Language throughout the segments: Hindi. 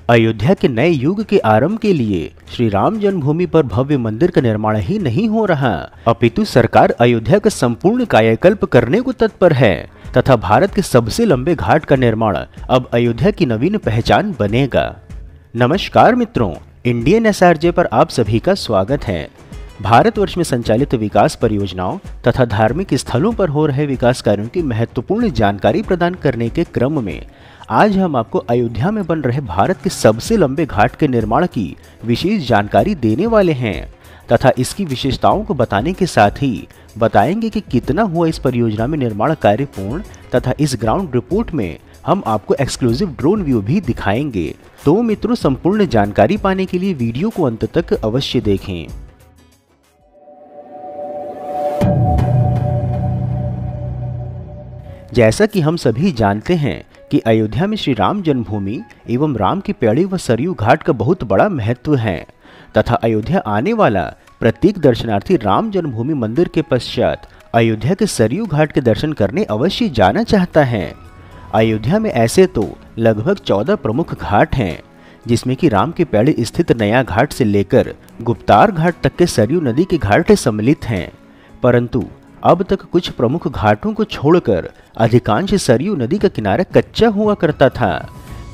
अयोध्या के नए युग के आरंभ के लिए श्री राम जन्मभूमि पर भव्य मंदिर का निर्माण ही नहीं हो रहा, अपितु सरकार अयोध्या का संपूर्ण कायाकल्प करने को तत्पर है तथा भारत के सबसे लंबे घाट का निर्माण अब अयोध्या की नवीन पहचान बनेगा। नमस्कार मित्रों, इंडियन एसआरजे पर आप सभी का स्वागत है। भारतवर्ष में संचालित विकास परियोजनाओं तथा धार्मिक स्थलों पर हो रहे विकास कार्यों की महत्वपूर्ण जानकारी प्रदान करने के क्रम में आज हम आपको अयोध्या में बन रहे भारत के सबसे लंबे घाट के निर्माण की विशेष जानकारी देने वाले हैं तथा इसकी विशेषताओं को बताने के साथ ही बताएंगे कि कितना हुआ इस परियोजना में निर्माण कार्य पूर्ण तथा इस ग्राउंड रिपोर्ट में हम आपको एक्सक्लूसिव ड्रोन व्यू भी दिखाएंगे। तो मित्रों, संपूर्ण जानकारी पाने के लिए वीडियो को अंत तक अवश्य देखें। जैसा कि हम सभी जानते हैं कि अयोध्या में श्री राम जन्मभूमि एवं राम की पैड़ी व सरयू घाट का बहुत बड़ा महत्व है तथा अयोध्या आने वाला प्रत्येक दर्शनार्थी राम जन्मभूमि मंदिर के पश्चात अयोध्या के सरयू घाट के दर्शन करने अवश्य जाना चाहता है। अयोध्या में ऐसे तो लगभग 14 प्रमुख घाट हैं, जिसमें कि राम की पैड़ी स्थित नया घाट से लेकर गुप्तार घाट तक के सरयू नदी के घाट सम्मिलित हैं, परंतु अब तक कुछ प्रमुख घाटों को छोड़कर अधिकांश सरयू नदी का किनारा कच्चा हुआ करता था।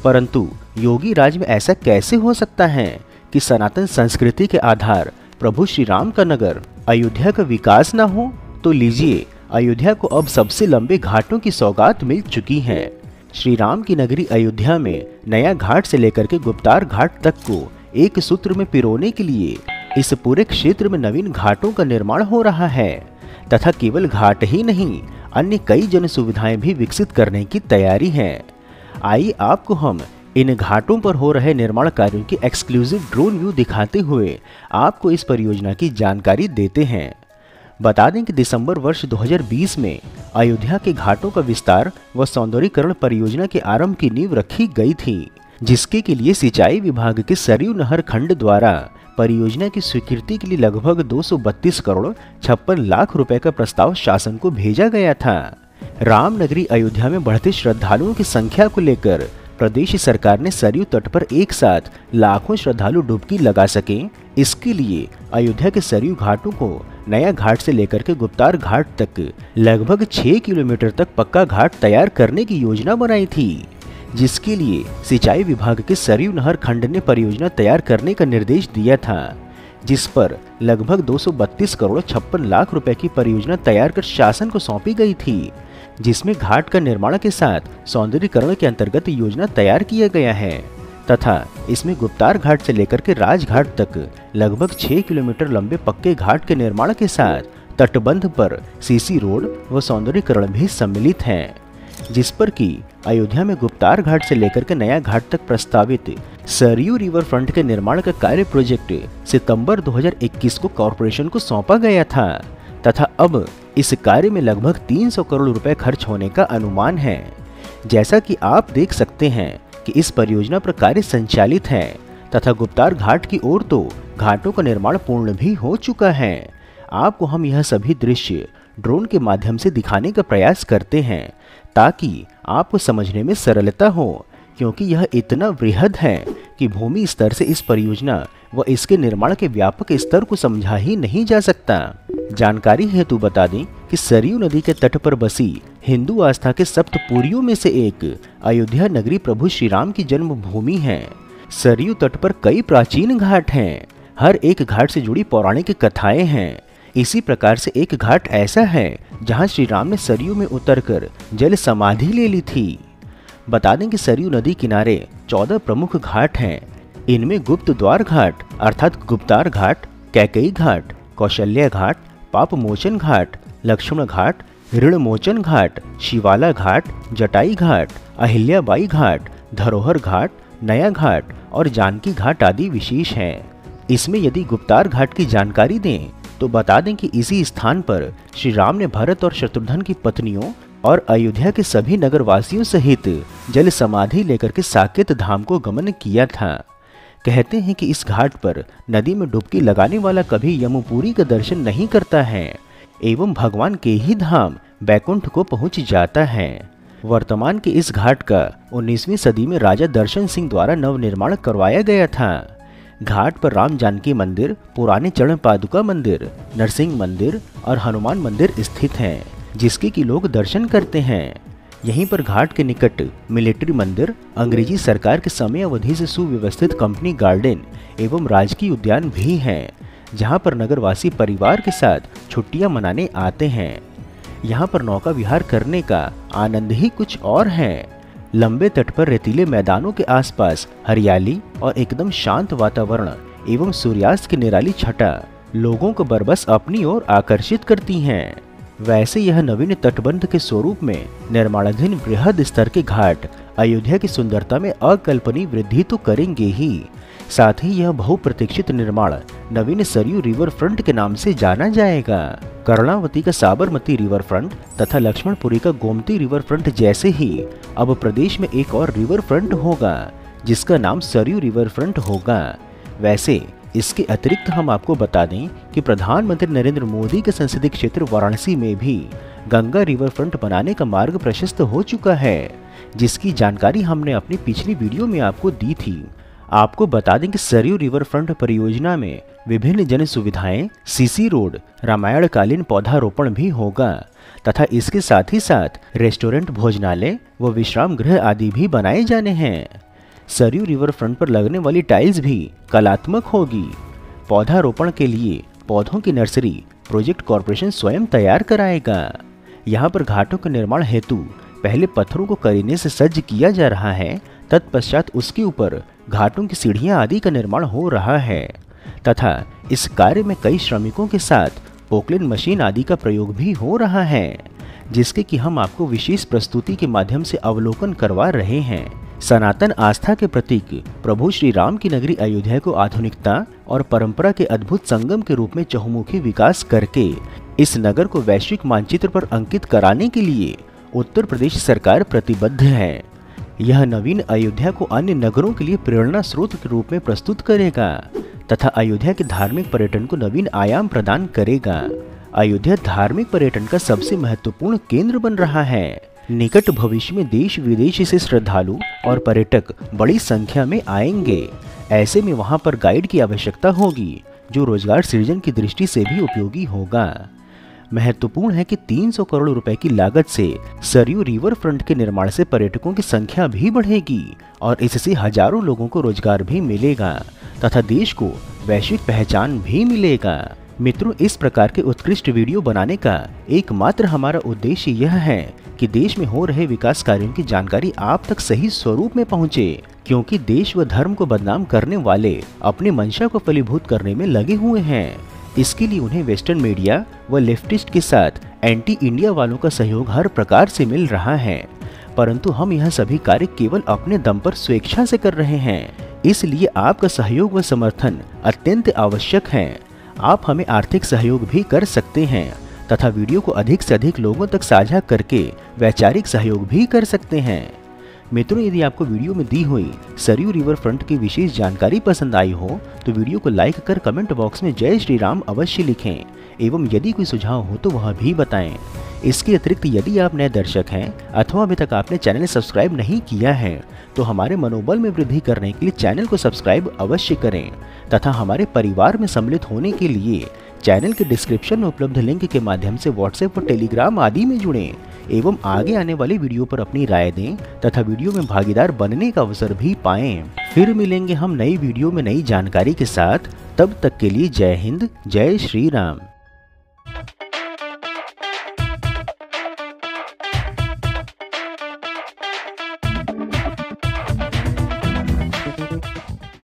परंतु योगी राज में ऐसा कैसे हो सकता है कि सनातन संस्कृति के आधार प्रभु श्री राम का नगर अयोध्या का विकास न हो? तो लीजिए, अयोध्या को अब सबसे लंबे घाटों की सौगात मिल चुकी है। श्री राम की नगरी अयोध्या में नया घाट से लेकर के गुप्तार घाट तक को एक सूत्र में पिरोने के लिए इस पूरे क्षेत्र में नवीन घाटों का निर्माण हो रहा है तथा केवल घाट ही नहीं, अन्य कई जन सुविधाएं भी विकसित करने की तैयारी है। आइए आपको हम इन घाटों पर हो रहे निर्माण कार्यों की एक्सक्लूसिव ड्रोन व्यू दिखाते हुए आपको इस परियोजना की जानकारी देते हैं। बता दें कि दिसंबर वर्ष 2020 में अयोध्या के घाटों का विस्तार व सौंदर्यीकरण परियोजना के आरंभ की नींव रखी गई थी, जिसके के लिए सिंचाई विभाग के सरयू नहर खंड द्वारा परियोजना की स्वीकृति के लिए लगभग 232 करोड़ 56 लाख रुपए का प्रस्ताव शासन को भेजा गया था। राम नगरी अयोध्या में बढ़ते श्रद्धालुओं की संख्या को लेकर प्रदेश सरकार ने सरयू तट पर एक साथ लाखों श्रद्धालु डुबकी लगा सकें, इसके लिए अयोध्या के सरयू घाटों को नया घाट से लेकर के गुप्तार घाट तक लगभग 6 किलोमीटर तक पक्का घाट तैयार करने की योजना बनाई थी, जिसके लिए सिंचाई विभाग के सरयू नहर खंड ने परियोजना तैयार करने का निर्देश दिया था, जिस पर लगभग 232 करोड़ 56 लाख रुपए की परियोजना तैयार कर शासन को सौंपी गई थी, जिसमें घाट का निर्माण के साथ सौंदर्यीकरण के अंतर्गत योजना तैयार किया गया है तथा इसमें गुप्तार घाट से लेकर के राजघाट तक लगभग 6 किलोमीटर लंबे पक्के घाट के निर्माण के साथ तटबंध पर सीसी रोड व सौंदर्यीकरण भी सम्मिलित है, जिस पर कि अयोध्या में गुप्तार घाट से लेकर के नया घाट तक प्रस्तावित सरयू रिवर फ्रंट के निर्माण का कार्य प्रोजेक्ट सितंबर 2021 को कॉरपोरेशन को सौंपा गया था तथा अब इस कार्य में लगभग 300 करोड़ रुपए खर्च होने का अनुमान है। जैसा कि आप देख सकते हैं कि इस परियोजना पर कार्य संचालित है तथा गुप्तार घाट की ओर तो घाटों का निर्माण पूर्ण भी हो चुका है। आपको हम यह सभी दृश्य ड्रोन के माध्यम से दिखाने का प्रयास करते हैं ताकि आपको समझने में सरलता हो, क्योंकि यह इतना वृहद है कि भूमि स्तर से इस परियोजना व इसके निर्माण के व्यापक स्तर को समझा ही नहीं जा सकता। जानकारी हेतु बता दें कि सरयू नदी के तट पर बसी हिंदू आस्था के सप्तपुरियों में से एक अयोध्या नगरी प्रभु श्री राम की जन्मभूमि है। सरयू तट पर कई प्राचीन घाट हैं, हर एक घाट से जुड़ी पौराणिक कथाएं हैं। इसी प्रकार से एक घाट ऐसा है जहां श्री राम ने सरयू में उतरकर जल समाधि ले ली थी। बता दें कि सरयू नदी किनारे 14 प्रमुख घाट हैं। इनमें गुप्त द्वार घाट अर्थात गुप्तार घाट, कैकेयी घाट, कौशल्या घाट, पापमोचन घाट, लक्ष्मण घाट, ऋणमोचन घाट, शिवाला घाट, जटाई घाट, अहिल्याबाई घाट, धरोहर घाट, नया घाट और जानकी घाट आदि विशेष हैं। इसमें यदि गुप्तार घाट की जानकारी दें तो बता दें कि इसी स्थान पर श्री राम ने भरत और शत्रुघ्न की पत्नियों और अयोध्या के सभी नगरवासियों सहित जल समाधि लेकर के साकेत धाम को गमन किया था। कहते हैं कि इस घाट पर नदी में डुबकी लगाने वाला कभी यमुपुरी का दर्शन नहीं करता है एवं भगवान के ही धाम बैकुंठ को पहुंच जाता है। वर्तमान के इस घाट का 19वीं सदी में राजा दर्शन सिंह द्वारा नवनिर्माण करवाया गया था। घाट पर राम जानकी मंदिर, पुराने चरण पादुका मंदिर, नरसिंह मंदिर और हनुमान मंदिर स्थित हैं, जिसके कि लोग दर्शन करते हैं। यहीं पर घाट के निकट मिलिट्री मंदिर, अंग्रेजी सरकार के समय अवधि से सुव्यवस्थित कंपनी गार्डन एवं राजकीय उद्यान भी हैं, जहां पर नगरवासी परिवार के साथ छुट्टियां मनाने आते हैं। यहाँ पर नौका विहार करने का आनंद ही कुछ और है। लंबे तट पर रेतीले मैदानों के आसपास हरियाली और एकदम शांत वातावरण एवं सूर्यास्त की निराली छटा लोगों को बरबस अपनी ओर आकर्षित करती हैं। वैसे यह नवीन तटबंध के स्वरूप में निर्माणाधीन बृहद स्तर के घाट अयोध्या की सुंदरता में अकल्पनीय वृद्धि तो करेंगे ही, साथ ही यह बहुप्रतीक्षित निर्माण नवीन सरयू रिवर फ्रंट के नाम से जाना जाएगा। कर्णावती का साबरमती रिवर फ्रंट तथा लक्ष्मणपुरी का गोमती रिवर फ्रंट जैसे ही अब प्रदेश में एक और रिवर फ्रंट होगा, जिसका नाम सरयू रिवर फ्रंट होगा। वैसे इसके अतिरिक्त हम आपको बता दें कि प्रधानमंत्री नरेंद्र मोदी के संसदीय क्षेत्र वाराणसी में भी गंगा रिवर फ्रंट बनाने का मार्ग प्रशस्त हो चुका है, जिसकी जानकारी हमने अपनी पिछली वीडियो में आपको दी थी। आपको बता दें कि सरयू रिवर फ्रंट परियोजना में विभिन्न जन सुविधाएं, सीसी रोड, रामायण कालीन पौधारोपण भी होगा तथा इसके साथ ही साथ रेस्टोरेंट, भोजनालय व विश्राम गृह आदि भी बनाए जाने हैं। सरयू रिवर फ्रंट पर लगने वाली टाइल्स भी कलात्मक होगी। पौधारोपण के लिए पौधों की नर्सरी प्रोजेक्ट कॉरपोरेशन स्वयं तैयार कराएगा। यहाँ पर घाटों के निर्माण हेतु पहले पत्थरों को करीने से सज्ज किया जा रहा है, तत्पश्चात उसके ऊपर घाटों की सीढ़ियां आदि का निर्माण हो रहा है तथा इस कार्य में कई श्रमिकों के साथ पोकलेन मशीन आदि का प्रयोग भी हो रहा है, जिसके कि हम आपको विशेष प्रस्तुति के माध्यम से अवलोकन करवा रहे हैं। सनातन आस्था के प्रतीक प्रभु श्री राम की नगरी अयोध्या को आधुनिकता और परंपरा के अद्भुत संगम के रूप में चहुमुखी विकास करके इस नगर को वैश्विक मानचित्र पर अंकित कराने के लिए उत्तर प्रदेश सरकार प्रतिबद्ध है। यह नवीन अयोध्या को अन्य नगरों के लिए प्रेरणा स्रोत के रूप में प्रस्तुत करेगा तथा अयोध्या के धार्मिक पर्यटन को नवीन आयाम प्रदान करेगा। अयोध्या धार्मिक पर्यटन का सबसे महत्वपूर्ण केंद्र बन रहा है। निकट भविष्य में देश विदेश से श्रद्धालु और पर्यटक बड़ी संख्या में आएंगे। ऐसे में वहां पर गाइड की आवश्यकता होगी, जो रोजगार सृजन की दृष्टि से भी उपयोगी होगा। महत्वपूर्ण है कि 300 करोड़ रुपए की लागत से सरयू रिवर फ्रंट के निर्माण से पर्यटकों की संख्या भी बढ़ेगी और इससे हजारों लोगों को रोजगार भी मिलेगा तथा देश को वैश्विक पहचान भी मिलेगा। मित्रों, इस प्रकार के उत्कृष्ट वीडियो बनाने का एकमात्र हमारा उद्देश्य यह है कि देश में हो रहे विकास कार्यों की जानकारी आप तक सही स्वरूप में पहुंचे, क्योंकि देश व धर्म को बदनाम करने वाले अपने मंशा को फलीभूत करने में लगे हुए हैं। इसके लिए उन्हें वेस्टर्न मीडिया व लेफ्टिस्ट के साथ एंटी इंडिया वालों का सहयोग हर प्रकार से मिल रहा है, परंतु हम यह सभी कार्य केवल अपने दम पर स्वेच्छा से कर रहे हैं। इसलिए आपका सहयोग व समर्थन अत्यंत आवश्यक है। आप हमें आर्थिक सहयोग भी कर सकते हैं तथा वीडियो को अधिक से अधिक लोगों तक साझा करके वैचारिक सहयोग भी कर सकते हैं। मित्रों, यदि आपको वीडियो में दी हुई सरयू रिवर फ्रंट की विशेष जानकारी पसंद आई हो तो वीडियो को लाइक कर कमेंट बॉक्स में जय श्री राम अवश्य लिखें एवं यदि कोई सुझाव हो तो वह भी बताएं। इसके अतिरिक्त यदि आप नए दर्शक हैं अथवा अभी तक आपने चैनल सब्सक्राइब नहीं किया है तो हमारे मनोबल में वृद्धि करने के लिए चैनल को सब्सक्राइब अवश्य करें तथा हमारे परिवार में सम्मिलित होने के लिए चैनल के डिस्क्रिप्शन में उपलब्ध लिंक के माध्यम से व्हाट्सएप और टेलीग्राम आदि में जुड़ें एवं आगे आने वाली वीडियो पर अपनी राय दें तथा वीडियो में भागीदार बनने का अवसर भी पाएं। फिर मिलेंगे हम नई वीडियो में नई जानकारी के साथ। तब तक के लिए जय हिंद, जय श्री राम।